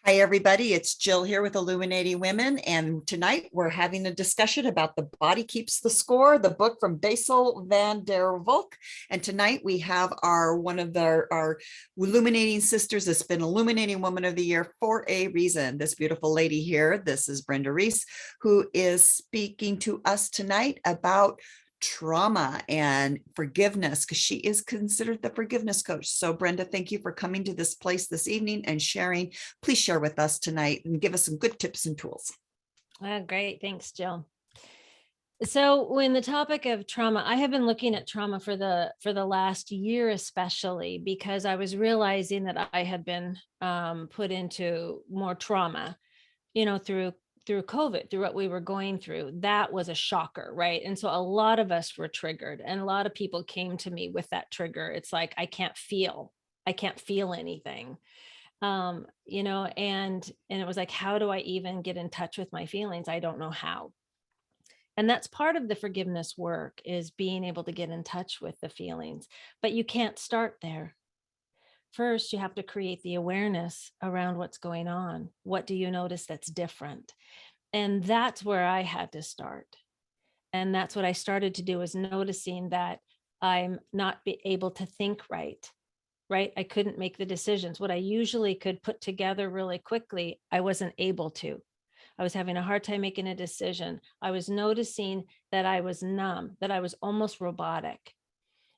Hi, everybody. It's Jill here with Illuminating Women. And tonight we're having a discussion about The Body Keeps the Score, the book from Bessel van der Volk. And tonight we have one of our Illuminating sisters that's been Illuminating Woman of the Year for a reason. This beautiful lady here, this is Brenda Reiss, who is speaking to us tonight about trauma and forgiveness, because she is considered the forgiveness coach. So Brenda, thank you for coming to this place this evening and sharing. Please share with us tonight and give us some good tips and tools. Great. Thanks, Jill. So when the topic of trauma, I have been looking at trauma for the last year, especially because I was realizing that I had been put into more trauma, through COVID, through what we were going through. That was a shocker, right? And so a lot of us were triggered, and a lot of people came to me with that trigger. It's like, I can't feel anything. And it was like, how do I even get in touch with my feelings? I don't know how. And that's part of the forgiveness work, is being able to get in touch with the feelings, but you can't start there. First, you have to create the awareness around what's going on. What do you notice that's different? And that's where I had to start. And that's what I started to do, is noticing that I'm not able to think right? I couldn't make the decisions. What I usually could put together really quickly, I wasn't able to. I was having a hard time making a decision. I was noticing that I was numb, that I was almost robotic.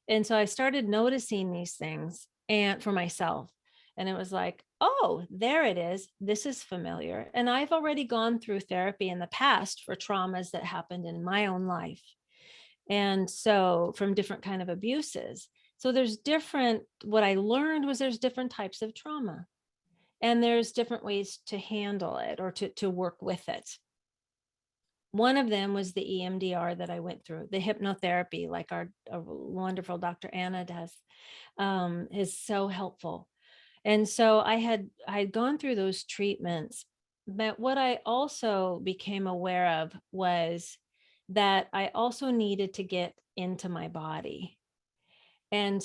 And so I started noticing these things and for myself. And it was like, oh, there it is. This is familiar. And I've already gone through therapy in the past for traumas that happened in my own life. And so from different kind of abuses. So what I learned was there's different types of trauma, and there's different ways to handle it or to work with it. One of them was the EMDR that I went through, the hypnotherapy, like our wonderful Dr. Anna does, is so helpful. And so I had gone through those treatments, but what I also became aware of was that I also needed to get into my body. And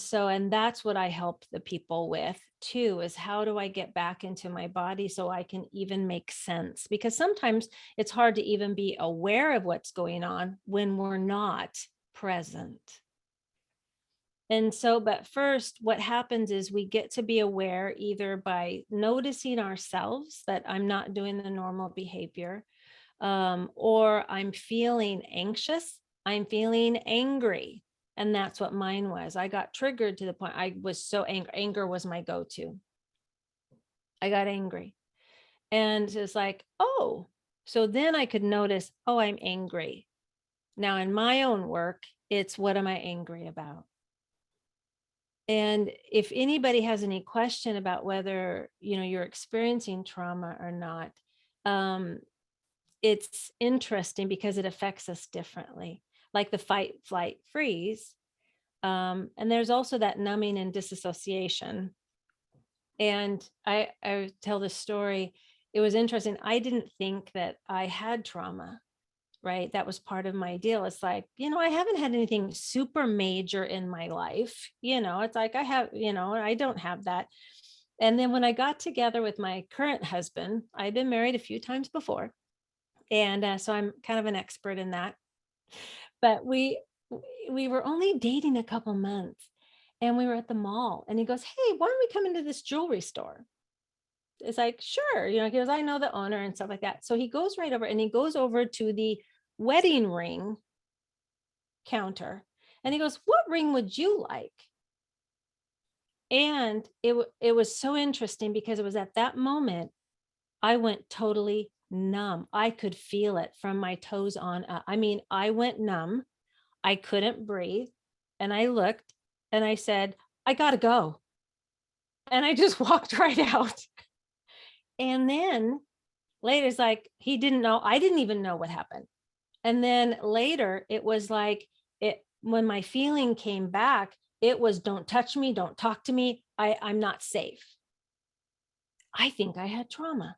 that's what I help the people with too, is how do I get back into my body so I can even make sense? Because sometimes it's hard to even be aware of what's going on when we're not present. And so, but first, what happens is we get to be aware either by noticing ourselves that I'm not doing the normal behavior, or I'm feeling anxious, I'm feeling angry. And that's what mine was. I got triggered to the point I was so angry. Anger was my go-to. I got angry. And it's like, oh, so then I could notice, oh, I'm angry. Now in my own work, it's what am I angry about? And if anybody has any question about whether, you're experiencing trauma or not, it's interesting because it affects us differently, like the fight, flight, freeze. And there's also that numbing and disassociation. And I tell this story. It was interesting. I didn't think that I had trauma, right? That was part of my deal. It's like, I haven't had anything super major in my life. It's like I don't have that. And then when I got together with my current husband, I'd been married a few times before. And so I'm kind of an expert in that. But we were only dating a couple months, and we were at the mall, and he goes, hey, why don't we come into this jewelry store? It's like, sure. He goes, I know the owner and stuff like that. So he goes right over, and he goes over to the wedding ring counter, and he goes, what ring would you like? And it was so interesting because it was at that moment I went totally numb. I could feel it from my toes on up. I mean, I went numb. I couldn't breathe. And I looked and I said, I gotta go. And I just walked right out. And then later, it's like, he didn't know. I didn't even know what happened. And then later, it was like, when my feeling came back, it was, don't touch me, don't talk to me. I'm not safe. I think I had trauma.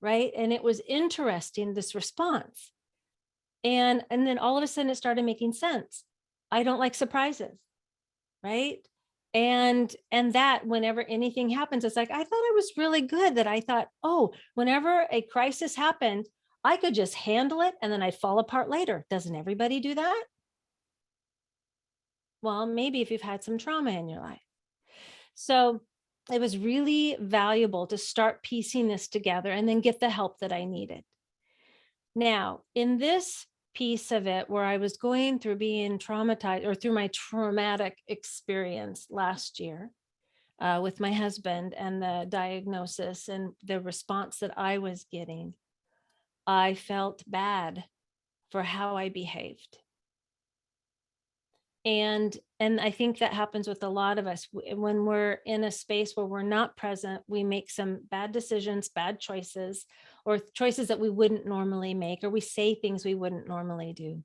Right. And it was interesting, this response. And then all of a sudden it started making sense. I don't like surprises. Right. And that whenever anything happens, it's like, I thought it was really good that I thought, oh, whenever a crisis happened, I could just handle it and then I'd fall apart later. Doesn't everybody do that? Well, maybe if you've had some trauma in your life. So it was really valuable to start piecing this together and then get the help that I needed. Now, in this piece of it, where I was going through being traumatized or through my traumatic experience last year with my husband and the diagnosis and the response that I was getting, I felt bad for how I behaved. And I think that happens with a lot of us. When we're in a space where we're not present, we make some bad decisions, bad choices, or choices that we wouldn't normally make, or we say things we wouldn't normally do.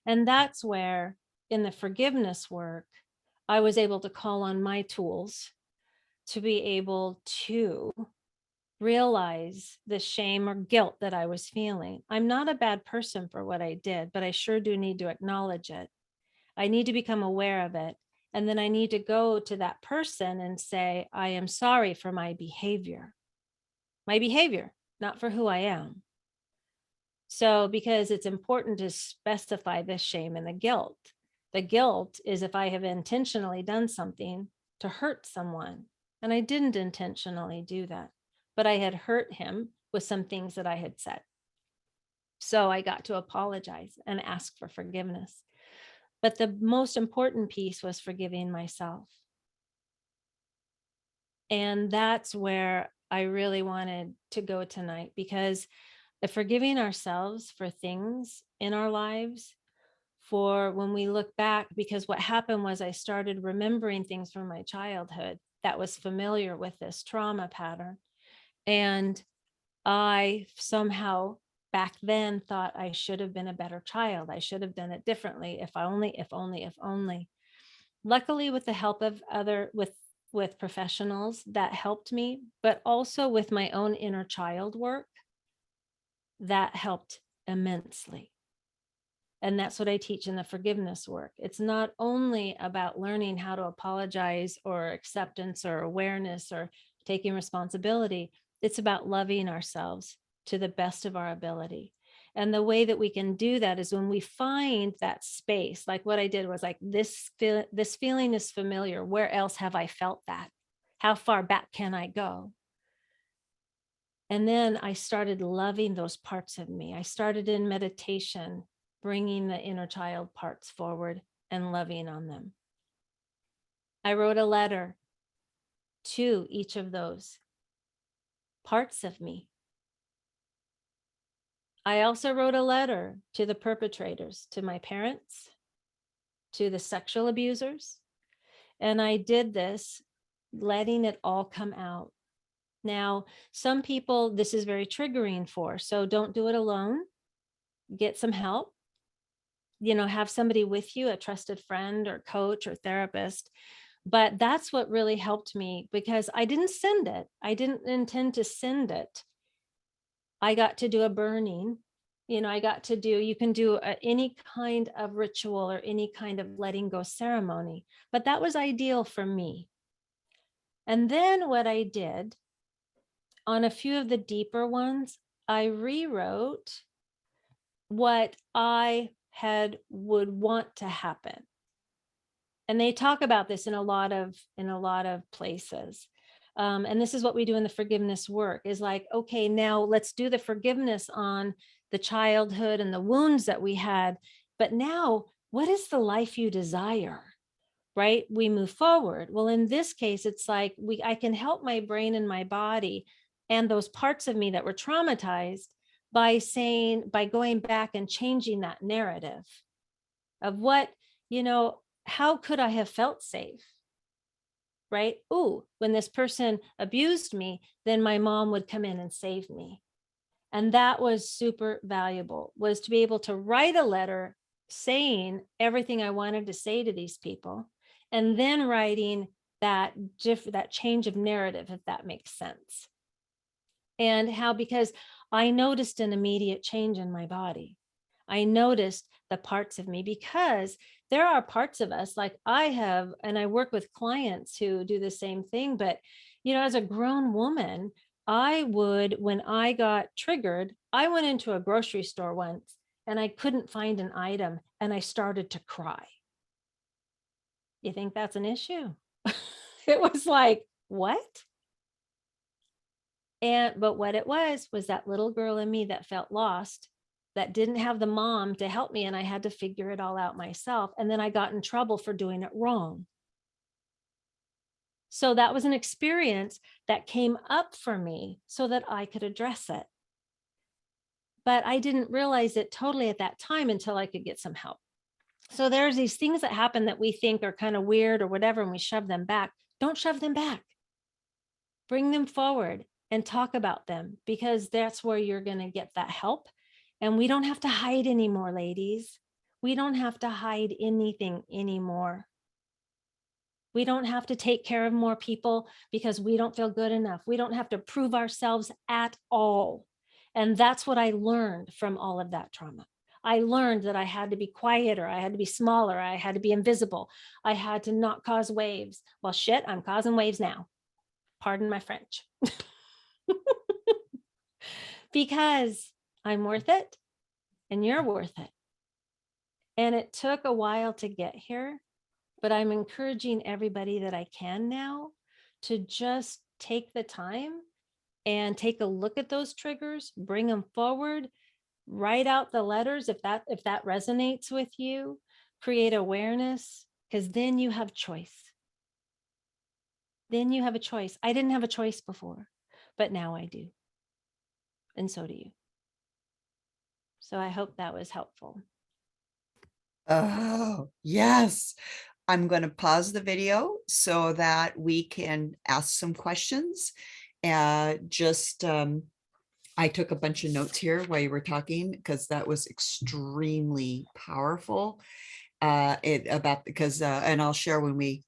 And that's where, in the forgiveness work, I was able to call on my tools to be able to realize the shame or guilt that I was feeling. I'm not a bad person for what I did, but I sure do need to acknowledge it. I need to become aware of it. And then I need to go to that person and say, I am sorry for my behavior, not for who I am. So, because it's important to specify the shame and the guilt. The guilt is if I have intentionally done something to hurt someone, and I didn't intentionally do that, but I had hurt him with some things that I had said. So I got to apologize and ask for forgiveness. But the most important piece was forgiving myself. And that's where I really wanted to go tonight, because forgiving ourselves for things in our lives, for when we look back, because what happened was I started remembering things from my childhood that was familiar with this trauma pattern. And I somehow back then thought I should have been a better child. I should have done it differently. If only, if only, if only. Luckily, with the help of with professionals, that helped me, but also with my own inner child work, that helped immensely. And that's what I teach in the forgiveness work. It's not only about learning how to apologize or acceptance or awareness or taking responsibility. It's about loving ourselves to the best of our ability. And the way that we can do that is when we find that space, like what I did was like, this feeling is familiar. Where else have I felt that? How far back can I go? And then I started loving those parts of me. I started in meditation, bringing the inner child parts forward and loving on them. I wrote a letter to each of those parts of me. I also wrote a letter to the perpetrators, to my parents, to the sexual abusers. And I did this, letting it all come out. Now, some people, this is very triggering for, so don't do it alone. Get some help. Have somebody with you, a trusted friend or coach or therapist. But that's what really helped me, because I didn't send it. I didn't intend to send it. I got to do a burning. You can do any kind of ritual or any kind of letting go ceremony, but that was ideal for me. And then what I did on a few of the deeper ones, I rewrote what I would want to happen. And they talk about this in a lot of places. And this is what we do in the forgiveness work, is like, okay, now let's do the forgiveness on the childhood and the wounds that we had. But now, what is the life you desire? Right? We move forward. Well, in this case, it's like I can help my brain and my body and those parts of me that were traumatized by going back and changing that narrative of what, how could I have felt safe? Right? Ooh, when this person abused me, then my mom would come in and save me. And that was super valuable, was to be able to write a letter saying everything I wanted to say to these people, and then writing that change of narrative, if that makes sense. And how, because I noticed an immediate change in my body. I noticed the parts of me, because there are parts of us, like I have, and I work with clients who do the same thing. But, as a grown woman, I would, when I got triggered, I went into a grocery store once and I couldn't find an item and I started to cry. You think that's an issue? It was like, what? But what it was that little girl in me that felt lost, that didn't have the mom to help me, and I had to figure it all out myself. And then I got in trouble for doing it wrong. So that was an experience that came up for me so that I could address it. But I didn't realize it totally at that time until I could get some help. So there's these things that happen that we think are kind of weird or whatever, and we shove them back. Don't shove them back. Bring them forward and talk about them, because that's where you're going to get that help. And we don't have to hide anymore, ladies. We don't have to hide anything anymore. We don't have to take care of more people because we don't feel good enough. We don't have to prove ourselves at all. And that's what I learned from all of that trauma. I learned that I had to be quieter. I had to be smaller. I had to be invisible. I had to not cause waves. Well, shit, I'm causing waves now. Pardon my French. Because I'm worth it and you're worth it. And it took a while to get here, but I'm encouraging everybody that I can now to just take the time and take a look at those triggers, bring them forward, write out the letters if that resonates with you, create awareness, because then you have choice. Then you have a choice. I didn't have a choice before, but now I do. And so do you. So I hope that was helpful. Oh, yes. I'm going to pause the video so that we can ask some questions. I took a bunch of notes here while you were talking, because that was extremely powerful. And I'll share when we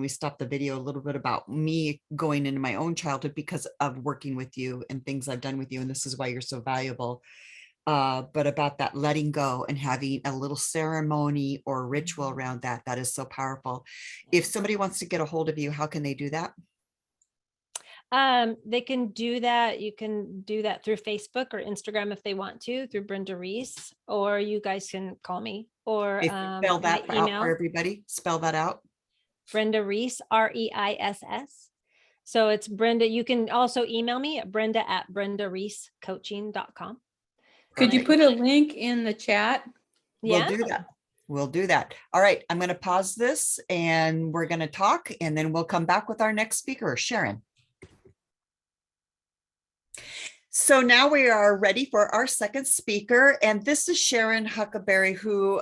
stop the video a little bit about me going into my own childhood because of working with you and things I've done with you. And this is why you're so valuable. But about that letting go and having a little ceremony or ritual around that is so powerful. If somebody wants to get a hold of you, how can they do that? They can do that. You can do that through Facebook or Instagram if they want to, through Brenda Reiss, or you guys can call me, or Spell that out for everybody. Spell that out. Brenda Reiss, Reiss. So it's Brenda. You can also email me at brenda@brendareisscoaching.com. Could you put a link in the chat? Yeah. We'll do that. All right. I'm going to pause this and we're going to talk, and then we'll come back with our next speaker, Sharon. So now we are ready for our second speaker, and this is Sharon Huckaberry, who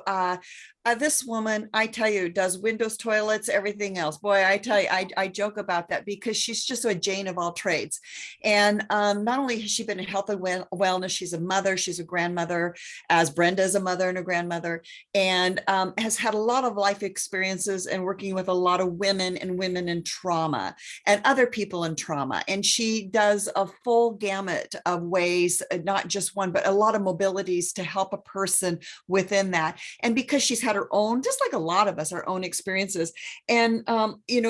this woman, I tell you, does windows, toilets, everything else. Boy, I tell you, I joke about that because she's just a Jane of all trades. And not only has she been in health and wellness, she's a mother, she's a grandmother, as Brenda is a mother and a grandmother, and has had a lot of life experiences and working with a lot of women in trauma and other people in trauma. And she does a full gamut of ways, not just one, but a lot of mobilities to help a person within that. And because she's had her own, just like a lot of us, our own experiences. And,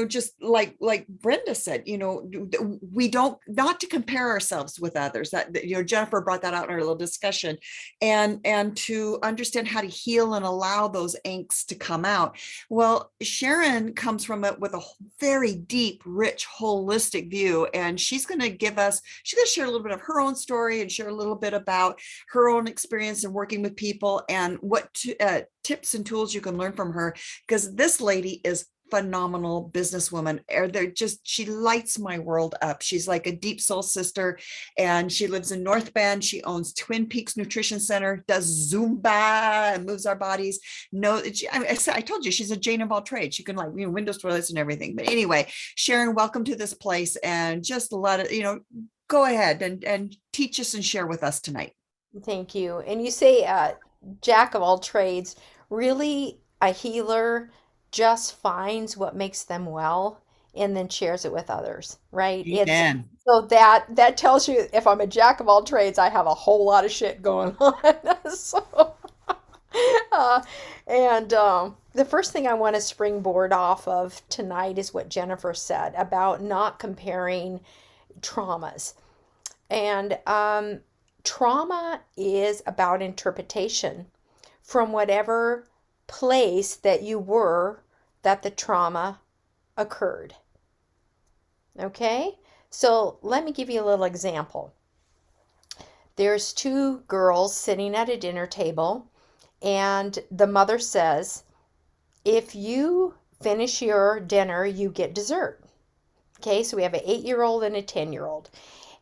just like Brenda said, we don't, not to compare ourselves with others, that, Jennifer brought that out in our little discussion, and to understand how to heal and allow those angst to come out. Well, Sharon comes from it with a very deep, rich, holistic view. And she's going to share a little bit of her own story and share a little bit about her own experience in working with people and what tips and tools you can learn from her, because this lady is phenomenal businesswoman. She lights my world up. She's like a deep soul sister, and she lives in North Bend. She owns Twin Peaks Nutrition Center, does Zumba and moves our bodies. I told you she's a Jane of all trades. She can windows, toilets, and everything. But anyway, Sharon, welcome to this place, and just let it, go ahead and teach us and share with us tonight. Thank you. And you say jack of all trades. Really, a healer just finds what makes them well and then shares it with others, right? Amen. So that tells you, if I'm a jack of all trades, I have a whole lot of shit going on. So Uh, and the first thing I want to springboard off of tonight is what Jennifer said about not comparing traumas. And trauma is about interpretation from whatever place that you were that the trauma occurred. Okay? So let me give you a little example. There's two girls sitting at a dinner table, and the mother says, if you finish your dinner, you get dessert. Okay, so we have an 8-year-old and a 10-year-old.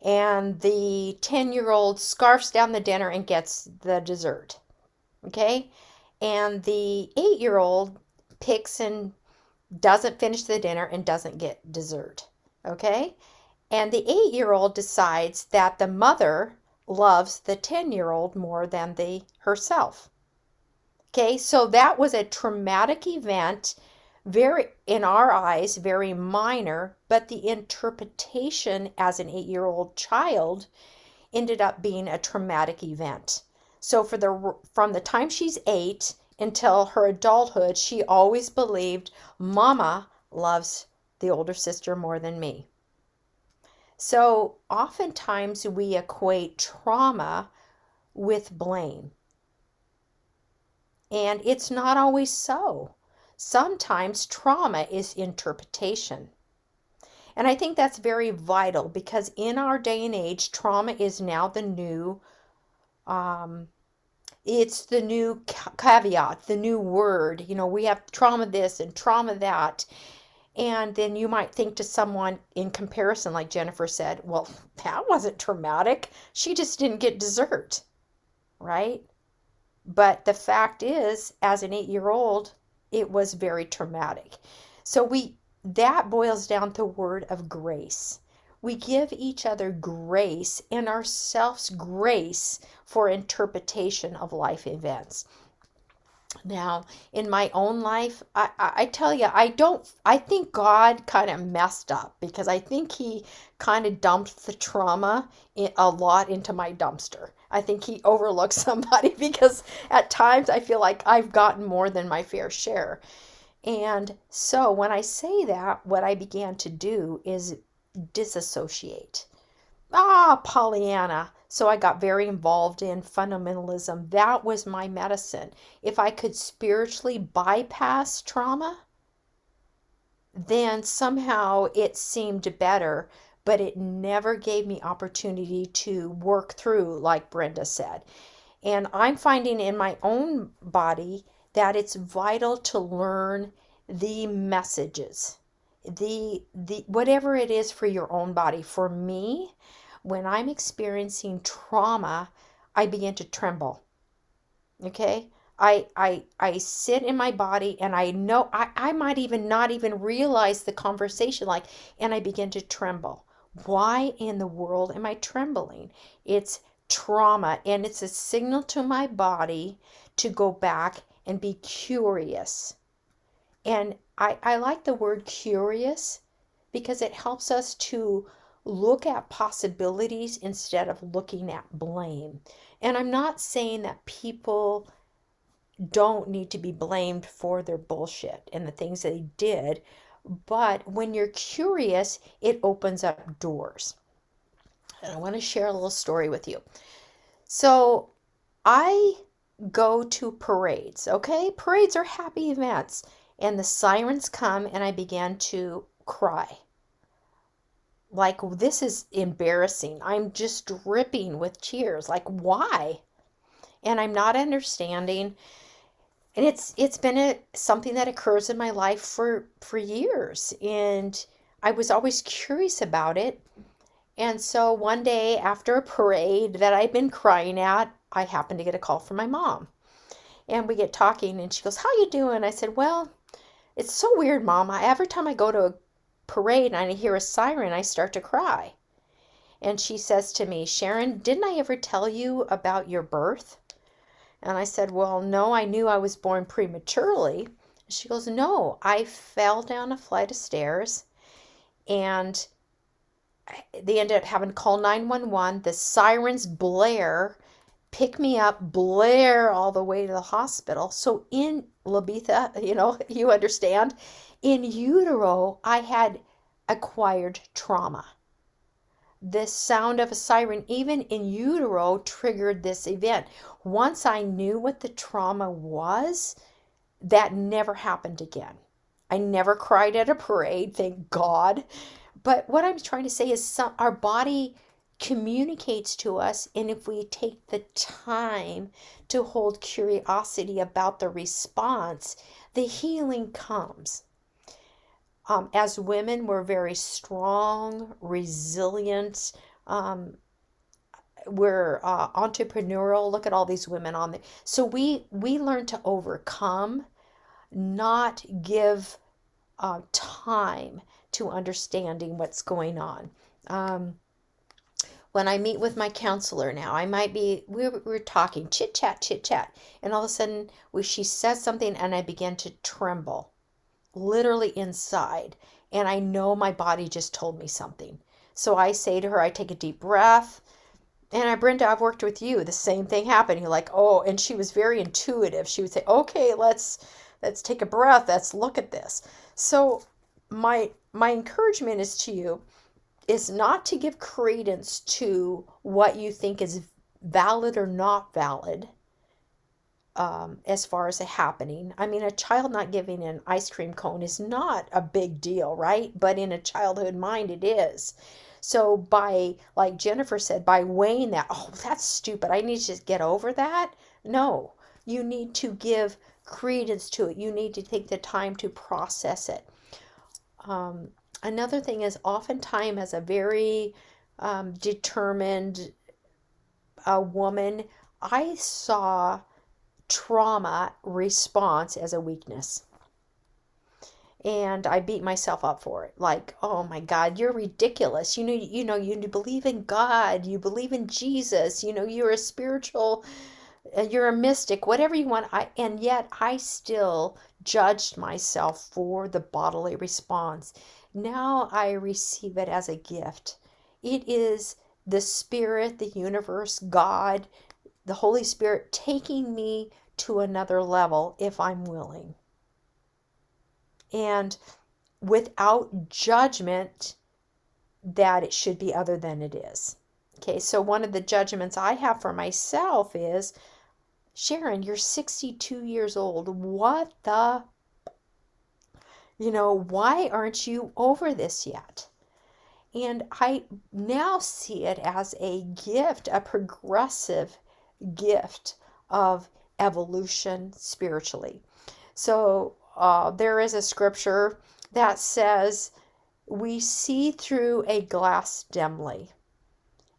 And the 10-year-old scarfs down the dinner and gets the dessert. Okay? And the 8-year-old picks and doesn't finish the dinner and doesn't get dessert. Okay? And the 8-year-old decides that the mother loves the 10-year-old more than herself. Okay, so that was a traumatic event, very, in our eyes, very minor, but the interpretation as an 8-year-old child ended up being a traumatic event. So from the time she's 8 until her adulthood, she always believed Mama loves the older sister more than me. So oftentimes we equate trauma with blame. And it's not always so. Sometimes trauma is interpretation. And I think that's very vital because in our day and age, trauma is now the new, it's the new caveat, the new word. You know, we have trauma this and trauma that. And then you might think to someone in comparison, like Jennifer said, well, that wasn't traumatic. She just didn't get dessert, right? But the fact is, as an 8-year-old, it was very traumatic. So that boils down to a word of grace. We give each other grace and ourselves grace for interpretation of life events. Now, in my own life, I tell you, I think God kind of messed up because I think he kind of dumped the trauma a lot into my dumpster. I think he overlooked somebody because at times I feel like I've gotten more than my fair share. And so when I say that, what I began to do is disassociate. Pollyanna. So I got very involved in fundamentalism. That was my medicine. If I could spiritually bypass trauma, then somehow it seemed better, but it never gave me opportunity to work through, like Brenda said. And I'm finding in my own body that it's vital to learn the messages, the whatever it is for your own body. For me, when I'm experiencing trauma, I begin to tremble. Okay? I sit in my body and I know I might even not even realize the conversation, and I begin to tremble. Why in the world am I trembling? It's trauma, and it's a signal to my body to go back and be curious. And I like the word curious because it helps us to look at possibilities instead of looking at blame. And I'm not saying that people don't need to be blamed for their bullshit and the things they did, but when you're curious, it opens up doors. And I want to share a little story with you. So I go to parades, okay? Parades are happy events. And the sirens come and I began to cry. Like, this is embarrassing. I'm just dripping with tears. Like, why? And I'm not understanding. And it's been something that occurs in my life for years. And I was always curious about it. And so one day after a parade that I'd been crying at, I happened to get a call from my mom. And we get talking and she goes, "How you doing?" I said, "Well, it's so weird, Mom. Every time I go to a parade and I hear a siren, I start to cry." And she says to me, "Sharon, didn't I ever tell you about your birth?" And I said, "Well, no, I knew I was born prematurely." She goes, "No, I fell down a flight of stairs and they ended up having to call 911. The sirens blare pick me up, blare all the way to the hospital. So in Labitha, you understand, in utero, I had acquired trauma. This sound of a siren, even in utero, triggered this event. Once I knew what the trauma was, that never happened again. I never cried at a parade, thank God. But what I'm trying to say is our body communicates to us, and if we take the time to hold curiosity about the response, the healing comes. As women, we're very strong, resilient, we're entrepreneurial. Look at all these women on there. So we learn to overcome, not give time to understanding what's going on. When I meet with my counselor now, we're talking chit chat, and all of a sudden she says something and I begin to tremble, literally inside, and I know my body just told me something. So I say to her, I take a deep breath, and Brenda, I've worked with you. The same thing happened. You're like, oh, and she was very intuitive. She would say, okay, let's take a breath. Let's look at this. So my encouragement is to you is not to give credence to what you think is valid or not valid as far as a happening. I mean, a child not giving an ice cream cone is not a big deal, right? But in a childhood mind, it is. So by, like Jennifer said, by weighing that, oh, that's stupid, I need to just get over that. No, you need to give credence to it. You need to take the time to process it. Another thing is oftentimes as a very determined woman, I saw trauma response as a weakness. And I beat myself up for it. Like, oh my God, you're ridiculous. You believe in God, you believe in Jesus, you're a spiritual, you're a mystic, whatever you want. And yet I still judged myself for the bodily response. Now I receive it as a gift. It is the Spirit, the universe, God, the Holy Spirit taking me to another level if I'm willing. And without judgment that it should be other than it is. Okay, so one of the judgments I have for myself is, Sharon, you're 62 years old. What the, why aren't you over this yet? And I now see it as a gift, a progressive gift of evolution spiritually. So there is a scripture that says we see through a glass dimly.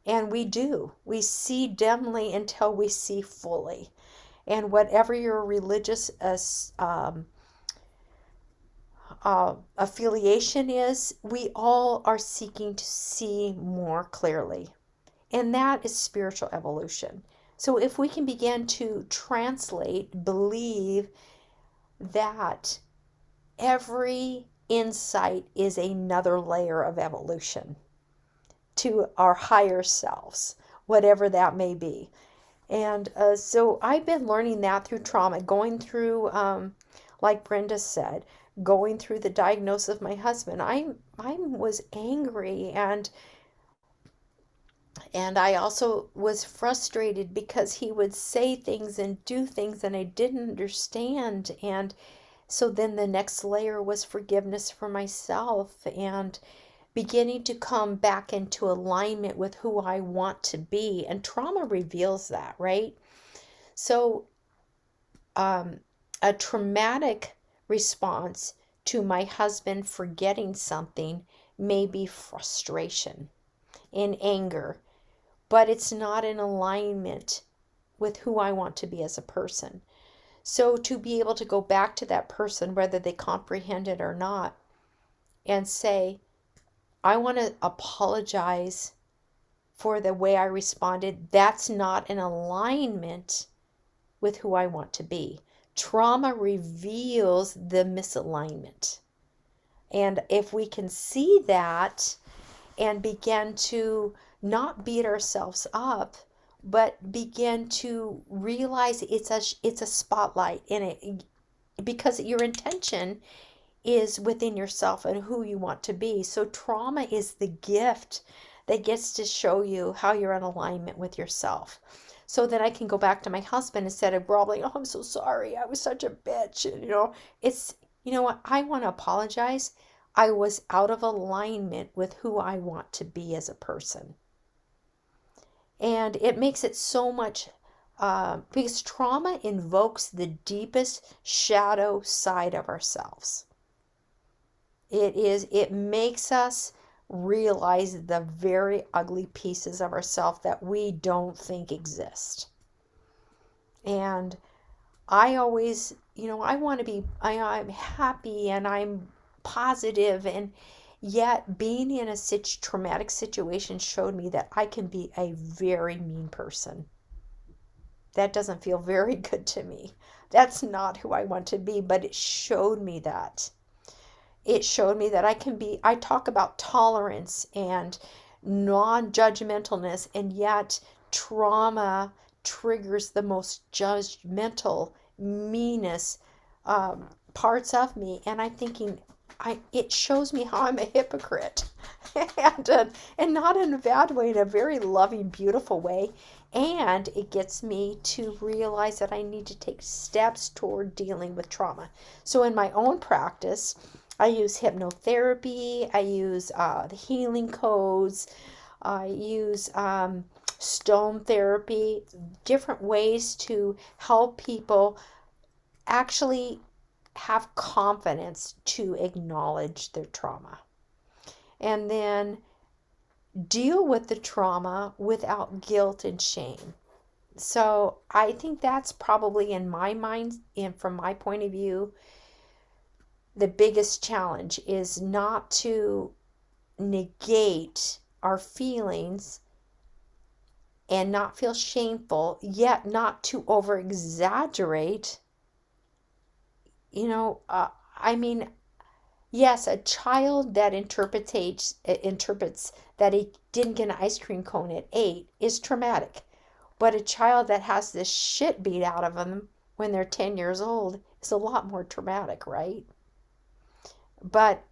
And we do. We see dimly until we see fully. And whatever your religious affiliation is, we all are seeking to see more clearly. And that is spiritual evolution. So if we can begin to translate, believe that every insight is another layer of evolution to our higher selves, whatever that may be. And so I've been learning that through trauma, going through, like Brenda said, going through the diagnosis of my husband. I was angry, and I also was frustrated because he would say things and do things and I didn't understand. And so then the next layer was forgiveness for myself and beginning to come back into alignment with who I want to be. And trauma reveals that, right? So a traumatic response to my husband forgetting something may be frustration and anger, but it's not in alignment with who I want to be as a person. So to be able to go back to that person, whether they comprehend it or not, and say, I want to apologize for the way I responded. That's not in alignment with who I want to be. Trauma reveals the misalignment. And if we can see that and begin to not beat ourselves up but begin to realize it's a spotlight in it, because your intention is within yourself and who you want to be. So trauma is the gift that gets to show you how you're in alignment with yourself. So that I can go back to my husband instead of groveling, oh, I'm so sorry, I was such a bitch. It's, you know what, I want to apologize. I was out of alignment with who I want to be as a person. And it makes it so much, because trauma invokes the deepest shadow side of ourselves. It makes us realize the very ugly pieces of ourselves that we don't think exist. And I always, I want to be, I'm happy and I'm positive, and yet being in a traumatic situation showed me that I can be a very mean person. That doesn't feel very good to me. That's not who I want to be, but it showed me that. It showed me that I talk about tolerance and non-judgmentalness, and yet trauma triggers the most judgmental, meanest parts of me. And I'm thinking, it shows me how I'm a hypocrite. and not in a bad way, in a very loving, beautiful way. And it gets me to realize that I need to take steps toward dealing with trauma. So in my own practice, I use hypnotherapy, I use the healing codes, I use stone therapy, different ways to help people actually have confidence to acknowledge their trauma. And then deal with the trauma without guilt and shame. So I think that's probably, in my mind and from my point of view, the biggest challenge is not to negate our feelings and not feel shameful, yet not to over exaggerate. Yes, a child that interprets that he didn't get an ice cream cone at 8 is traumatic. But a child that has this shit beat out of them when they're 10 years old is a lot more traumatic, right? But,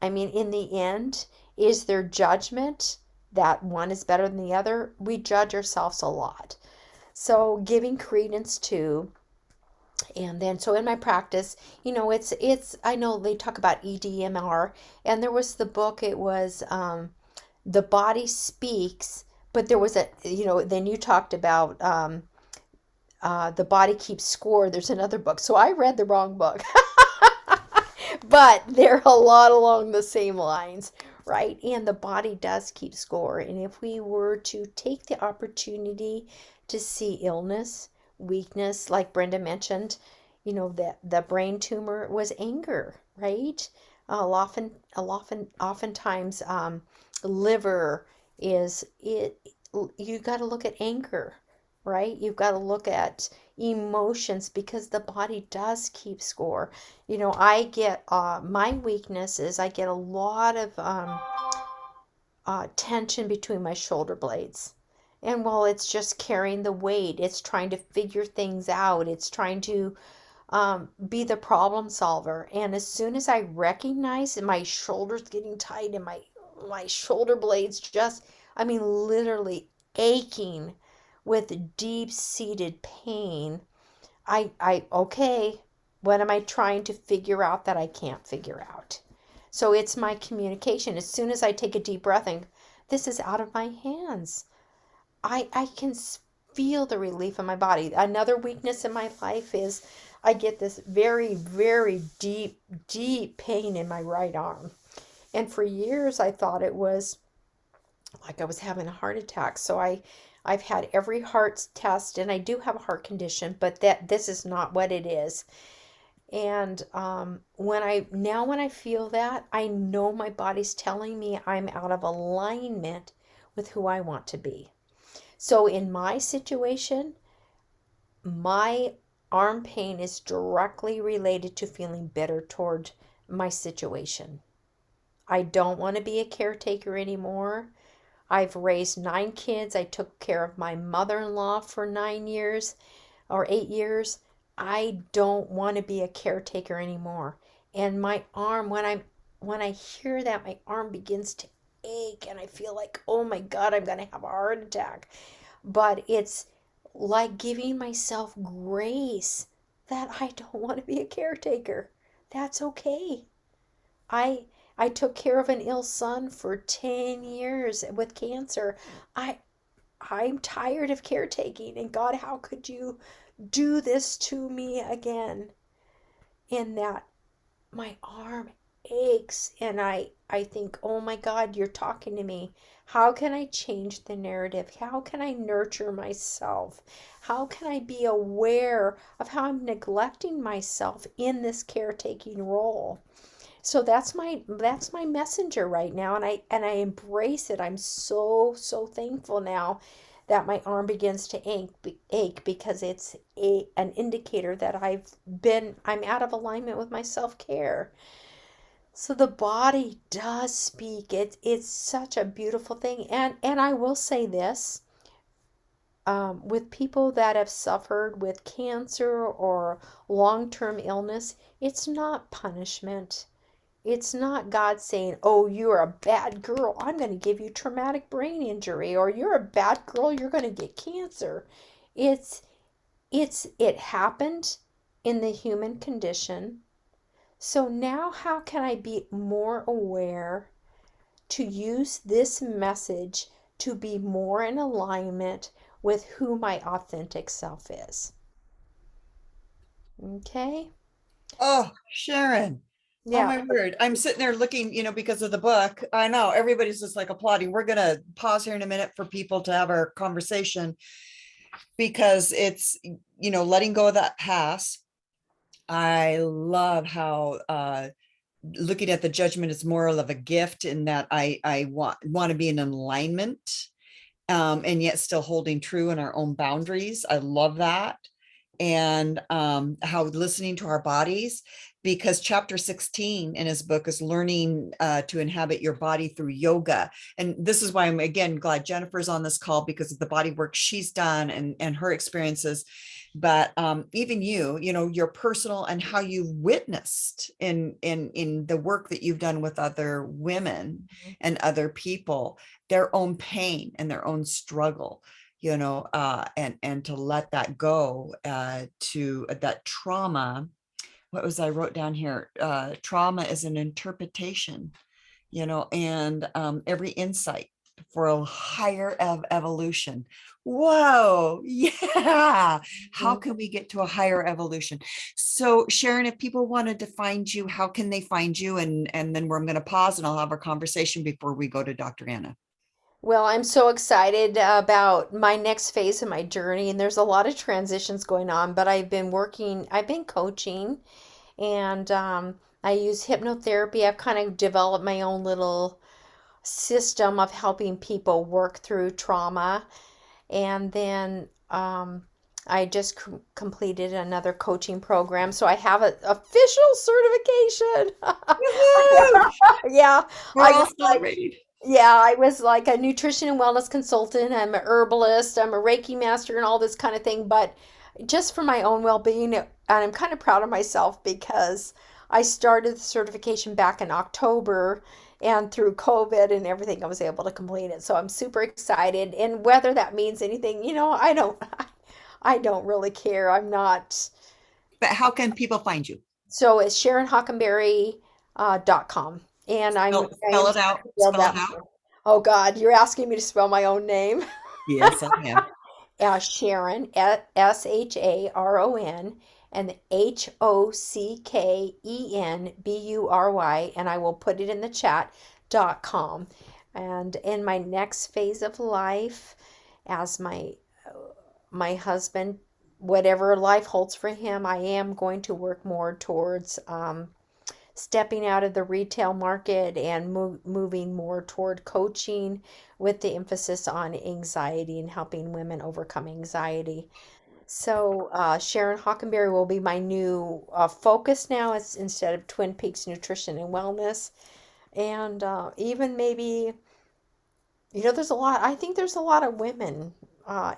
in the end, is there judgment that one is better than the other? We judge ourselves a lot. So giving credence to, and then, so in my practice, I know they talk about EDMR, and there was the book, it was The Body Speaks, but there was then you talked about The Body Keeps Score. There's another book. So I read the wrong book. But they're a lot along the same lines, right? And the body does keep score. And if we were to take the opportunity to see illness, weakness, like Brenda mentioned, that the brain tumor was anger, right? Oftentimes, liver is it. You got to look at anger, right? You've got to look at emotions, because the body does keep score. I get my weakness is I get a lot of tension between my shoulder blades. And well, it's just carrying the weight. It's trying to figure things out. It's trying to be the problem solver. And as soon as I recognize my shoulders getting tight and my shoulder blades just, literally aching with deep-seated pain, okay, what am I trying to figure out that I can't figure out? So it's my communication. As soon as I take a deep breath and this is out of my hands, I can feel the relief in my body. Another weakness in my life is I get this very, very deep, deep pain in my right arm. And for years I thought it was like I was having a heart attack. So I've had every heart test, and I do have a heart condition, but this is not what it is. And when I feel that, I know my body's telling me I'm out of alignment with who I want to be. So in my situation, my arm pain is directly related to feeling bitter toward my situation. I don't want to be a caretaker anymore. I've raised 9 kids. I took care of my mother-in-law for 9 years or 8 years. I don't want to be a caretaker anymore. And my arm, when I hear that, my arm begins to ache and I feel like, oh my God, I'm going to have a heart attack. But it's like giving myself grace that I don't want to be a caretaker. That's okay. I I took care of an ill son for 10 years with cancer. I I'm tired of caretaking, and God, how could you do this to me again? In that my arm aches and I think, "Oh my God, you're talking to me. How can I change the narrative? How can I nurture myself? How can I be aware of how I'm neglecting myself in this caretaking role?" So that's my messenger right now, and I embrace it. I'm so thankful now that my arm begins to ache because it's an indicator that I'm out of alignment with my self-care. So the body does speak. It's such a beautiful thing. And I will say this, with people that have suffered with cancer or long-term illness, it's not punishment. It's not God saying, "Oh, you're a bad girl. I'm going to give you traumatic brain injury," or "You're a bad girl. You're going to get cancer." It's it happened in the human condition. So now how can I be more aware to use this message to be more in alignment with who my authentic self is? Okay? Oh, Sharon. Oh Yeah. my word. I'm sitting there looking, because of the book. I know everybody's just like applauding. We're going to pause here in a minute for people to have our conversation because it's, letting go of that past. I love how looking at the judgment is more of a gift in that I want to be in alignment, and yet still holding true in our own boundaries. I love that. And how listening to our bodies, because chapter 16 in his book is learning to inhabit your body through yoga. And this is why I'm again glad Jennifer's on this call, because of the body work she's done and her experiences. But even your personal and how you witnessed in the work that you've done with other women and other people, their own pain and their own struggle, and to let that go, to that trauma. What was I wrote down here? Trauma is an interpretation, and every insight for a higher evolution. Whoa, yeah. How can we get to a higher evolution? So Sharon, if people wanted to find you, how can they find you? And then I'm going to pause and I'll have our conversation before we go to Dr. Anna. Well, I'm so excited about my next phase of my journey, and there's a lot of transitions going on, but I've been coaching, and I use hypnotherapy. I've kind of developed my own little system of helping people work through trauma. And then I just completed another coaching program, so I have an official certification. Woohoo! Yeah, We're I all was like, celebrating. yeah, I was like a nutrition and wellness consultant. I'm a herbalist. I'm a Reiki master and all this kind of thing. But just for my own well-being, and I'm kind of proud of myself because I started the certification back in October, and through COVID and everything, I was able to complete it. So I'm super excited. And whether that means anything, I don't really care. I'm not. But how can people find you? So it's SharonHockenbury.com. And I Spell am it out. build Spell it that out. more. Oh God, you're asking me to spell my own name. Yes, I am. Sharon, Sharon, and Hockenbury, and I will put it in the chat.com. And in my next phase of life, as my husband, whatever life holds for him, I am going to work more towards stepping out of the retail market and moving more toward coaching with the emphasis on anxiety and helping women overcome anxiety. So Sharon Hockenbury will be my new focus now. It's instead of Twin Peaks Nutrition and Wellness, and even maybe I think there's a lot of women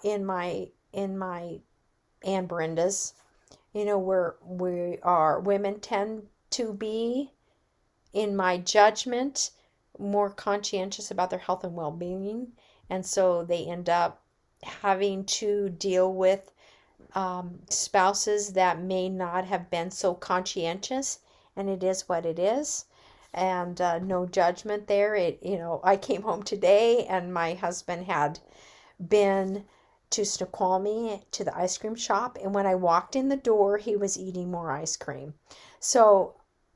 in my and Brenda's, where women tend to be, in my judgment, more conscientious about their health and well-being. And so they end up having to deal with spouses that may not have been so conscientious, and it is what it is. And no judgment there. I came home today and my husband had been to Snoqualmie to the ice cream shop, and when I walked in the door, he was eating more ice cream. So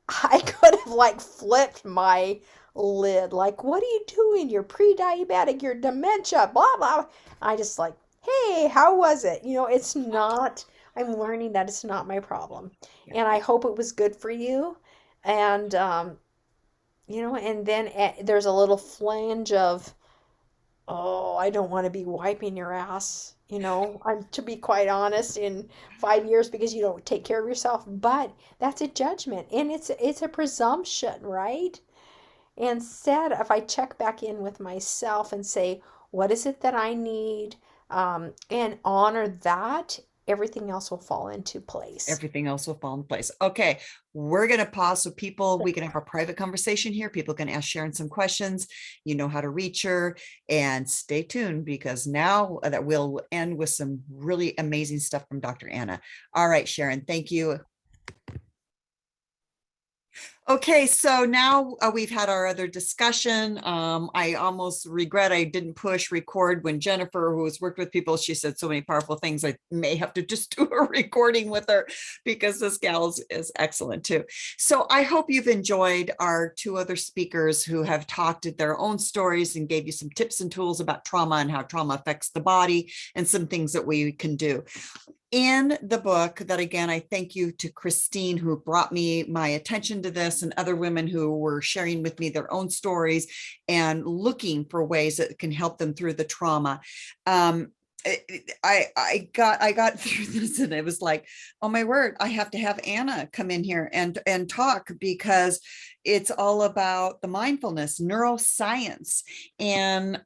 I could have like flipped my lid, like, what are you doing? You're pre-diabetic, you're dementia, blah blah. I just like, hey, how was it? It's not, I'm learning that it's not my problem. And I hope it was good for you. And and then there's a little flange of, oh, I don't want to be wiping your ass, I'm to be quite honest, in 5 years because you don't take care of yourself. But that's a judgment, and it's a presumption, right? Instead, if I check back in with myself and say, what is it that I need, and honor that, everything else will fall into place. Everything else will fall in place. Okay, we're going to pause so we can have a private conversation here. People can ask Sharon some questions. You know how to reach her, and stay tuned because now that we'll end with some really amazing stuff from Dr. Anna. All right, Sharon, thank you. Okay, so now we've had our other discussion. I almost regret I didn't push record when Jennifer, who has worked with people, she said so many powerful things. I may have to just do a recording with her because this gal is excellent too. So I hope you've enjoyed our two other speakers who have talked their own stories and gave you some tips and tools about trauma and how trauma affects the body and some things that we can do. In the book, that again, I thank you to Christine, who brought me my attention to this, and other women who were sharing with me their own stories and looking for ways that can help them through the trauma. I got through this and it was like, oh my word, I have to have Anna come in here and talk, because it's all about the mindfulness, neuroscience. And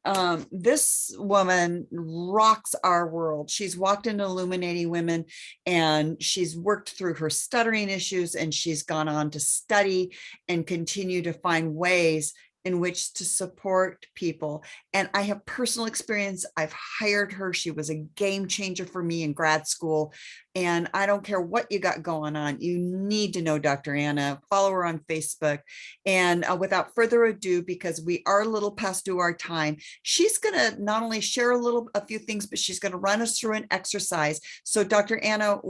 this woman rocks our world. She's walked into Illuminating Women, and she's worked through her stuttering issues, and she's gone on to study and continue to find ways in which to support people. And I have personal experience. I've hired her. She was a game changer for me in grad school. And I don't care what you got going on, you need to know Dr. Anna. Follow her on Facebook. And without further ado, because we are a little past due our time, she's going to not only share a few things, but she's going to run us through an exercise. So Dr. Anna,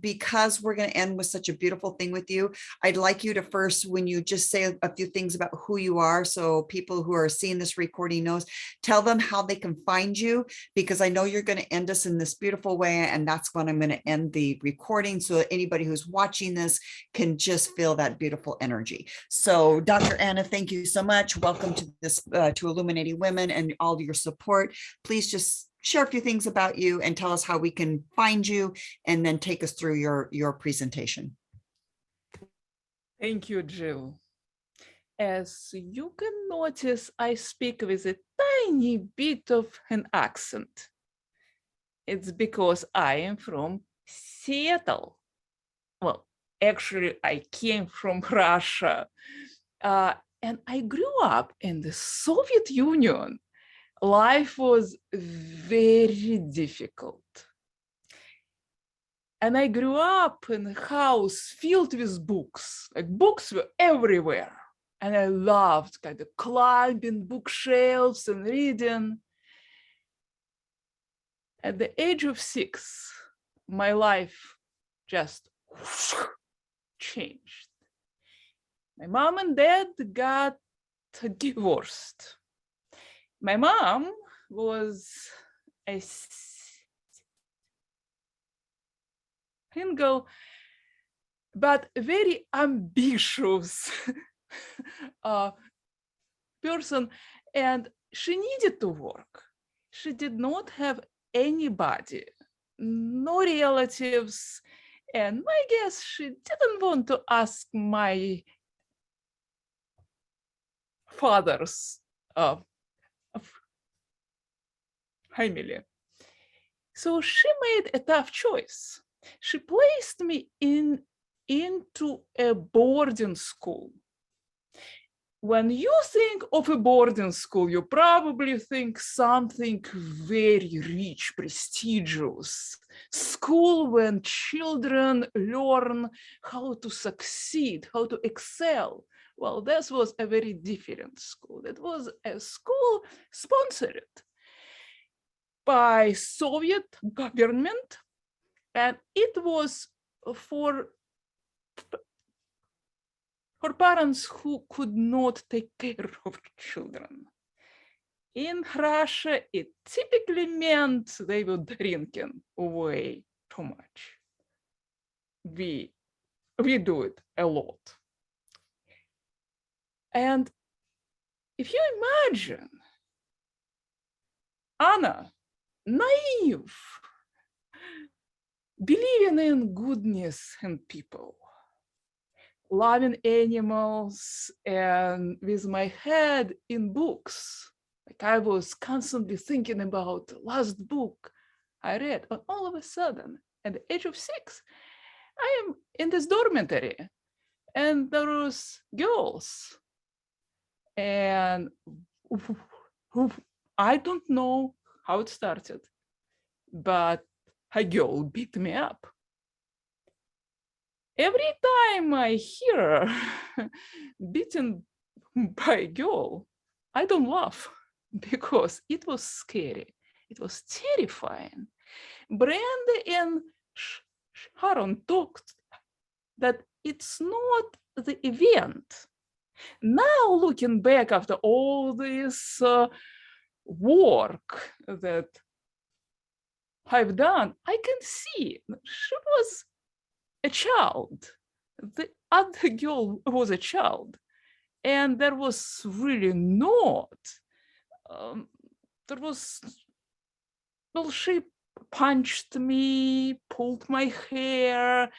because we're going to end with such a beautiful thing with you, I'd like you to first, when you just say a few things about who you are, so people who are seeing this recording knows, tell them how they can find you, because I know you're going to end us in this beautiful way. And that's when I'm going to end the recording, so that anybody who's watching this can just feel that beautiful energy. So Dr. Anna, thank you so much. Welcome to this, to Illuminating Women, and all your support. Please just share a few things about you and tell us how we can find you, and then take us through your presentation. Thank you, Jill. As you can notice, I speak with a tiny bit of an accent. It's because I am from Seattle. Well, actually, I came from Russia. And I grew up in the Soviet Union. Life was very difficult. And I grew up in a house filled with books. Like, books were everywhere. And I loved kind of climbing bookshelves and reading. At the age of 6, my life just changed. My mom and dad got divorced. My mom was a single but very ambitious person, and she needed to work. She did not have anybody, no relatives, and I guess she didn't want to ask my father's family. So she made a tough choice. She placed me into a boarding school. When you think of a boarding school, you probably think something very rich, prestigious. School when children learn how to succeed, how to excel. Well, this was a very different school. It was a school sponsored by Soviet government, and it was for parents who could not take care of children. In Russia, it typically meant they were drinking way too much. We do it a lot. And if you imagine Anna, naive, believing in goodness and people, loving animals, and with my head in books. Like I was constantly thinking about the last book I read, and all of a sudden, at the age of 6, I am in this dormitory, and there was girls, and I don't know how it started, but a girl beat me up. Every time I hear beaten by a girl, I don't laugh because it was scary. It was terrifying. Brenda and Sharon talked that it's not the event. Now, looking back after all this work that I've done, I can see she was a child. The other girl was a child. And there was really not, she punched me, pulled my hair,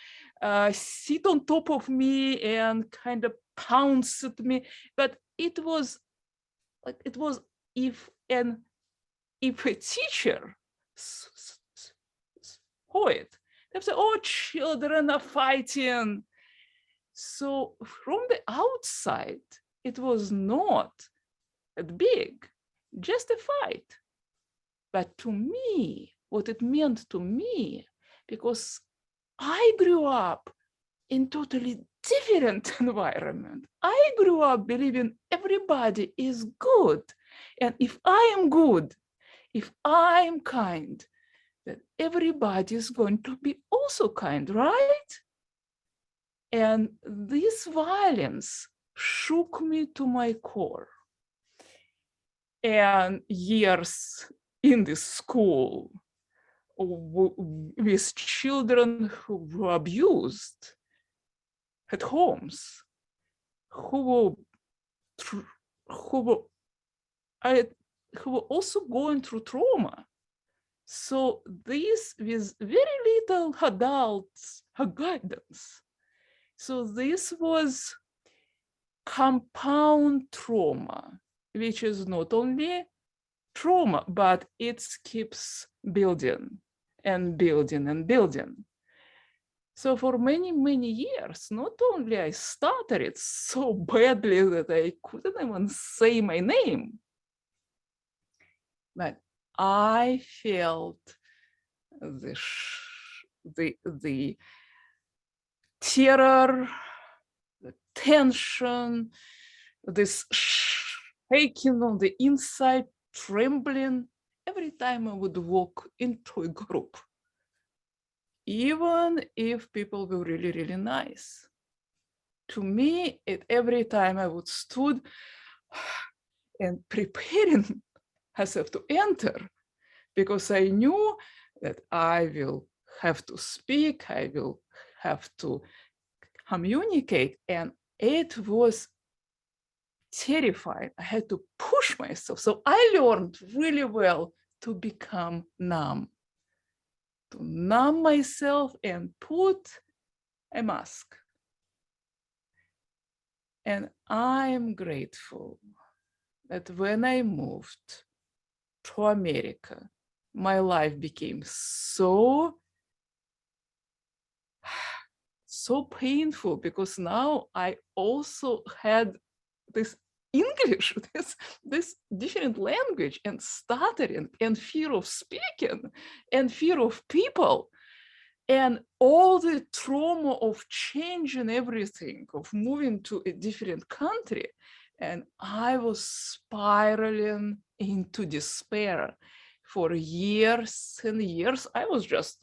sit on top of me and kind of pounced at me. But it was if a teacher saw it, they say, oh, children are fighting. So from the outside, it was not that big, just a fight. But to me, what it meant to me, because I grew up in totally different environment. I grew up believing everybody is good. And if I am good, if I am kind, that everybody is going to be also kind, right? And this violence shook me to my core. And years in this school with children who were abused at homes, who were also going through trauma. So this with very little adults guidance. So this was compound trauma, which is not only trauma, but it keeps building and building and building. So for many, many years, not only I stuttered so badly that I couldn't even say my name, but I felt the terror, the tension, this shaking on the inside, trembling every time I would walk into a group, even if people were really, really nice. To me, every time I would stood and preparing myself to enter, because I knew that I will have to speak, I will have to communicate, and it was terrifying. I had to push myself. So I learned really well to become numb, to numb myself and put a mask. And I am grateful that when I moved to America my life became so painful, because now I also had this English, this different language, and stuttering, and fear of speaking, and fear of people, and all the trauma of changing everything, of moving to a different country. And I was spiraling into despair for years and years. I was just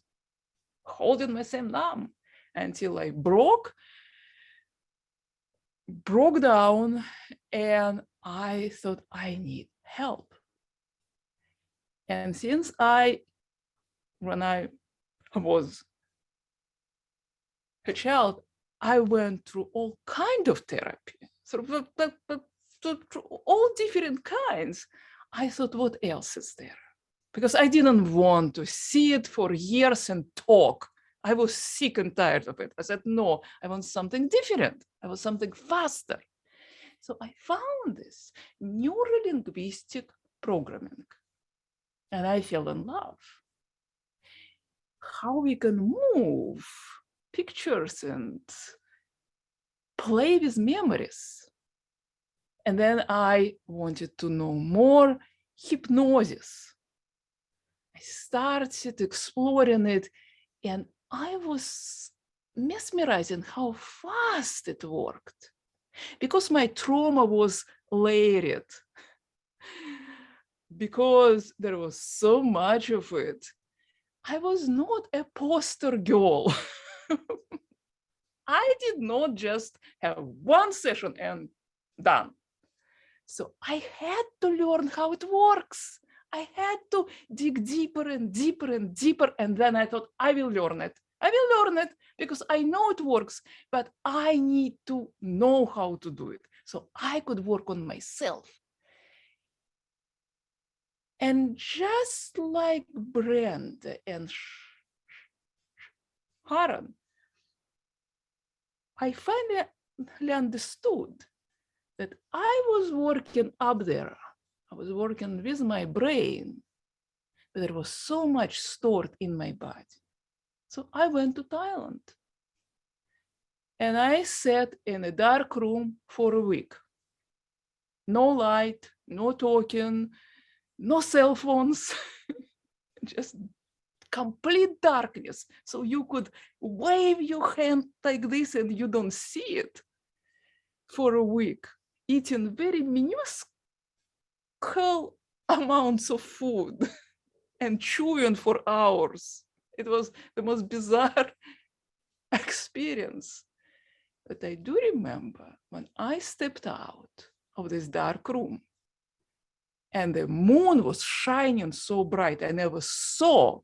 holding myself down until I broke down, and I thought I need help. And since when I was a child, I went through all kind of therapy, through all different kinds. I thought, what else is there? Because I didn't want to see it for years and talk. I was sick and tired of it. I said, no, I want something different. I want something faster. So I found this neuro-linguistic programming, and I fell in love. How we can move pictures and play with memories. And then I wanted to know more hypnosis. I started exploring it, and I was mesmerizing how fast it worked, because my trauma was layered, because there was so much of it. I was not a poster girl. I did not just have one session and done. So I had to learn how it works. I had to dig deeper and deeper and deeper. And then I thought, I will learn it. I will learn it because I know it works, but I need to know how to do it so I could work on myself. And just like Brenda and Sharon, I finally understood that I was working up there. I was working with my brain, but there was so much stored in my body. So I went to Thailand. And I sat in a dark room for a week. No light, no talking, no cell phones, just complete darkness. So you could wave your hand like this and you don't see it for a week, eating very minuscule amounts of food and chewing for hours. It was the most bizarre experience. But I do remember when I stepped out of this dark room and the moon was shining so bright. I never saw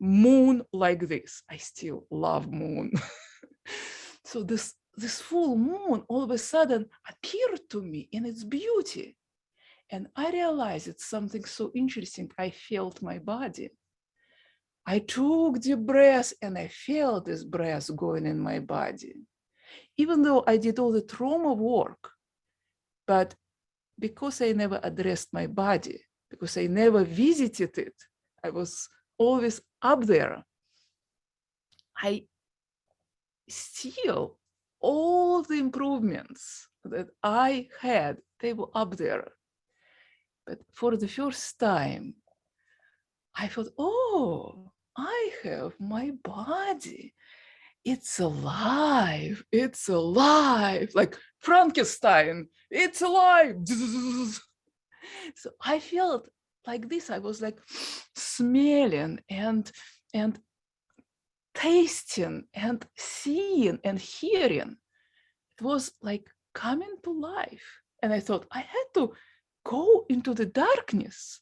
moon like this. I still love moon. So this full moon all of a sudden appeared to me in its beauty. And I realized it's something so interesting. I felt my body. I took deep breaths and I felt this breath going in my body. Even though I did all the trauma work, but because I never addressed my body, because I never visited it, I was always up there. I still, all the improvements that I had, they were up there. But for the first time, I thought, oh, I have my body. It's alive. It's alive. Like Frankenstein, it's alive. So I felt like this. I was like smelling and tasting and seeing and hearing. It was like coming to life. And I thought I had to go into the darkness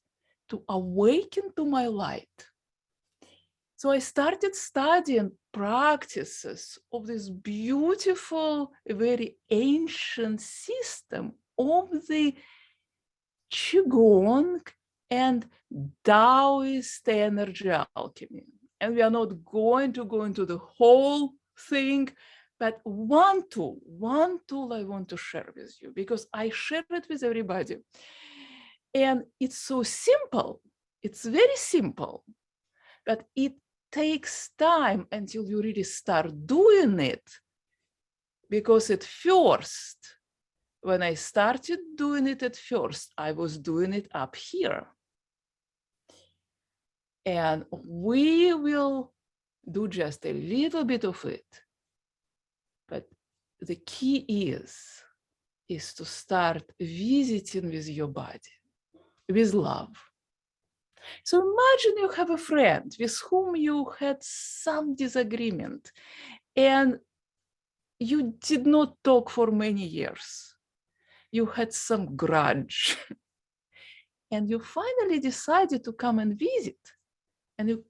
to awaken to my light. So I started studying practices of this beautiful, very ancient system of the Qigong and Taoist energy alchemy. And we are not going to go into the whole thing, but one tool I want to share with you, because I share it with everybody. And it's so simple, It's very simple, but it takes time until you really start doing it. Because at first, when I started doing it at first, I was doing it up here. And we will do just a little bit of it. But the key is to start visiting with your body, with love. So imagine you have a friend with whom you had some disagreement and you did not talk for many years. You had some grudge and you finally decided to come and visit, and you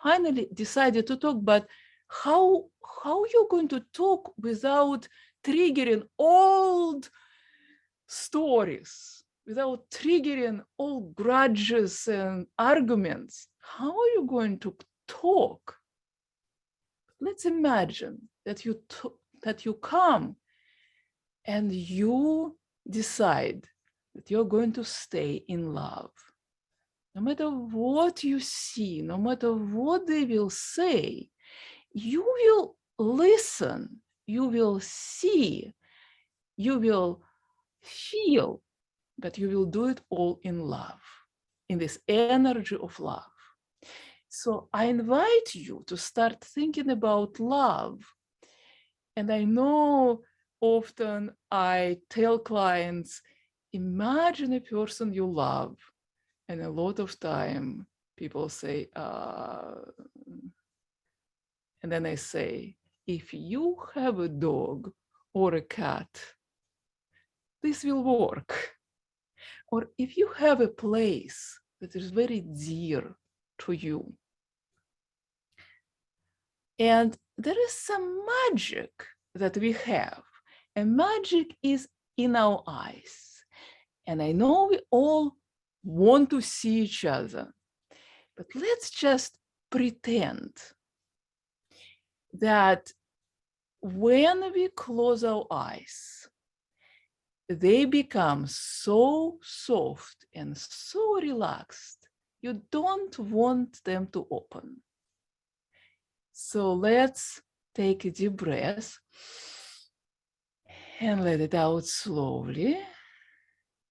finally decided to talk. But how you're going to talk without triggering old stories, without triggering old grudges and arguments? How are you going to talk? Let's imagine that you come and you decide that you're going to stay in love. No matter what you see, no matter what they will say, you will listen, you will see, you will feel, but you will do it all in love, in this energy of love. So I invite you to start thinking about love. And I know often I tell clients, imagine a person you love. And a lot of time people say, and then I say, if you have a dog or a cat, this will work. Or if you have a place that is very dear to you. And there is some magic that we have. And magic is in our eyes. And I know we all want to see each other, but let's just pretend that when we close our eyes, they become so soft and so relaxed, you don't want them to open. So let's take a deep breath and let it out slowly.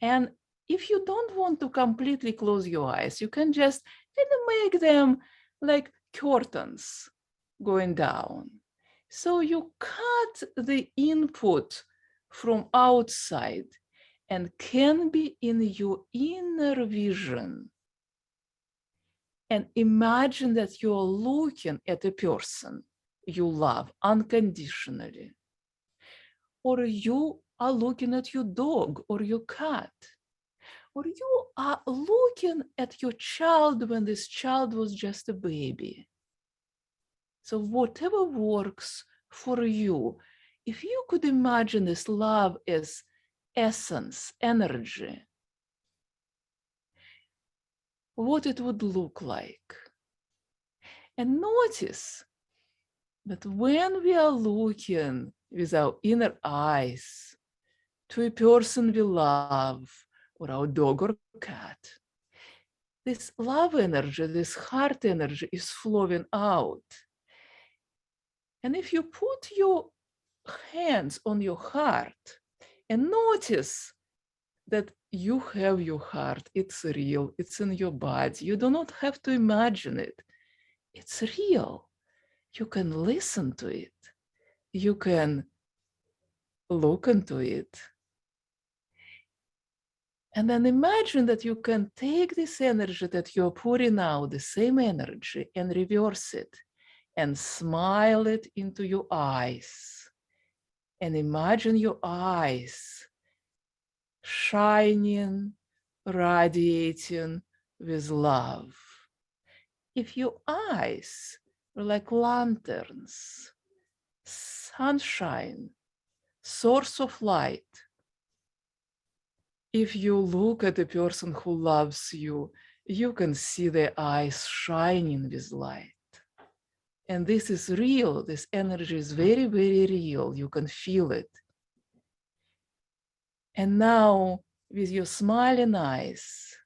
And if you don't want to completely close your eyes, you can just kind of make them like curtains going down. So you cut the input from outside and can be in your inner vision. And imagine that you're looking at a person you love unconditionally. Or you are looking at your dog or your cat. Or you are looking at your child when this child was just a baby. So whatever works for you, if you could imagine this love as essence, energy, what it would look like. And notice that when we are looking with our inner eyes to a person we love, or our dog or cat, this love energy, this heart energy is flowing out. And if you put your hands on your heart and notice that you have your heart, it's real, it's in your body, you do not have to imagine it, it's real. You can listen to it, you can look into it. And then imagine that you can take this energy that you're putting out, the same energy, and reverse it and smile it into your eyes. And imagine your eyes shining, radiating with love. If your eyes were like lanterns, sunshine, source of light, if you look at a person who loves you, you can see their eyes shining with light. And this is real. This energy is very, very real. You can feel it. And now, with your smiling eyes,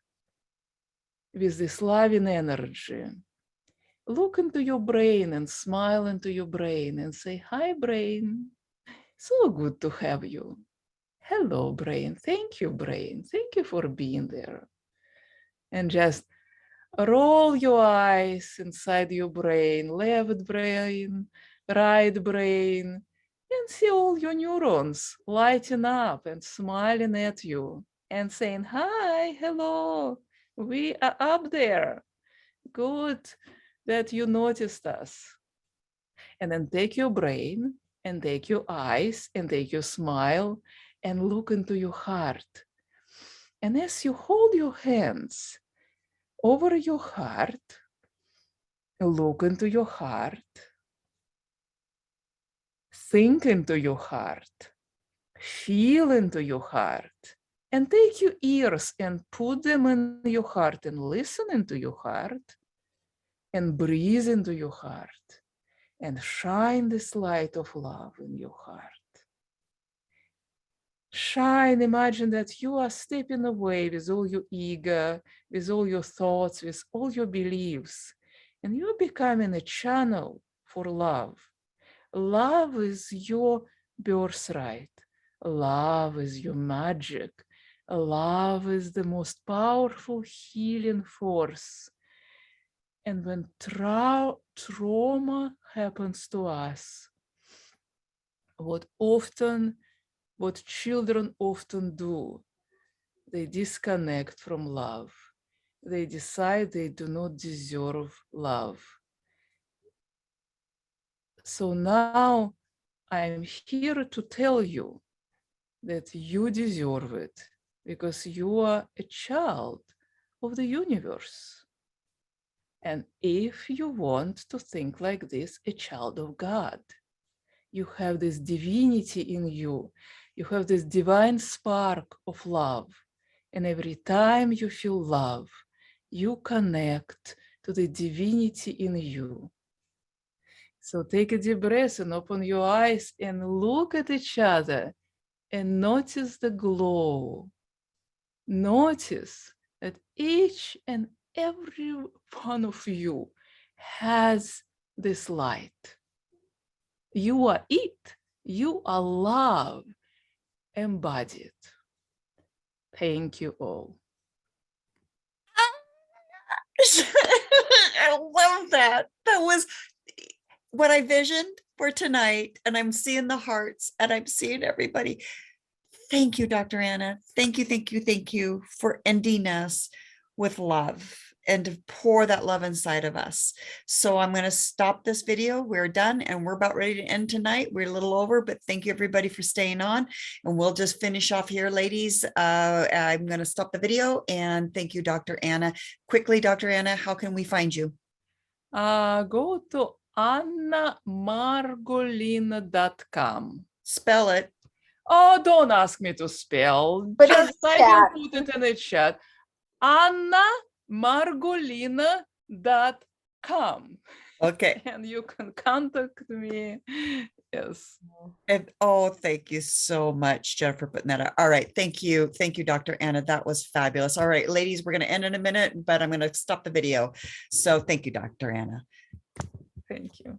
with this loving energy. Look into your brain and smile into your brain and say, hi, brain. So good to have you. Hello, brain. Thank you, brain. Thank you for being there. And just roll your eyes inside your brain, left brain, right brain, and see all your neurons lighting up and smiling at you and saying, hi, hello, we are up there. Good that you noticed us. And then take your brain and take your eyes and take your smile and look into your heart. And as you hold your hands over your heart, look into your heart, think into your heart, feel into your heart, and take your ears and put them in your heart and listen into your heart and breathe into your heart and shine this light of love in your heart. Shine, imagine that you are stepping away with all your ego, with all your thoughts, with all your beliefs, and you're becoming a channel for love. Love is your birthright. Love is your magic. Love is the most powerful healing force. And when trauma happens to us, what children often do, they disconnect from love. They decide they do not deserve love. So now I'm here to tell you that you deserve it because you are a child of the universe. And if you want to think like this, a child of God, you have this divinity in you. You have this divine spark of love. And every time you feel love, you connect to the divinity in you. So take a deep breath and open your eyes and look at each other and notice the glow. Notice that each and every one of you has this light. You are it. You are love embodied. Thank you all. I love that. That was what I visioned for tonight. And I'm seeing the hearts and I'm seeing everybody. Thank you, Dr. Anna. Thank you, thank you, thank you for ending us with love and to pour that love inside of us. So I'm going to stop this video. We're done and we're about ready to end tonight. We're a little over, but thank you everybody for staying on. And we'll just finish off here, ladies. I'm going to stop the video and thank you, Dr. Anna. Quickly, Dr. Anna, how can we find you? Go to annamargolina.com. Spell it. Oh, don't ask me to spell. But Just in I the can chat. put it in the chat. annamargolina.com. Okay. And you can contact me. Yes. And oh, thank you so much, Jennifer, for putting that out. All right. Thank you. Thank you, Dr. Anna. That was fabulous. All right, ladies, we're going to end in a minute, but I'm going to stop the video. So thank you, Dr. Anna. Thank you.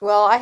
Well, I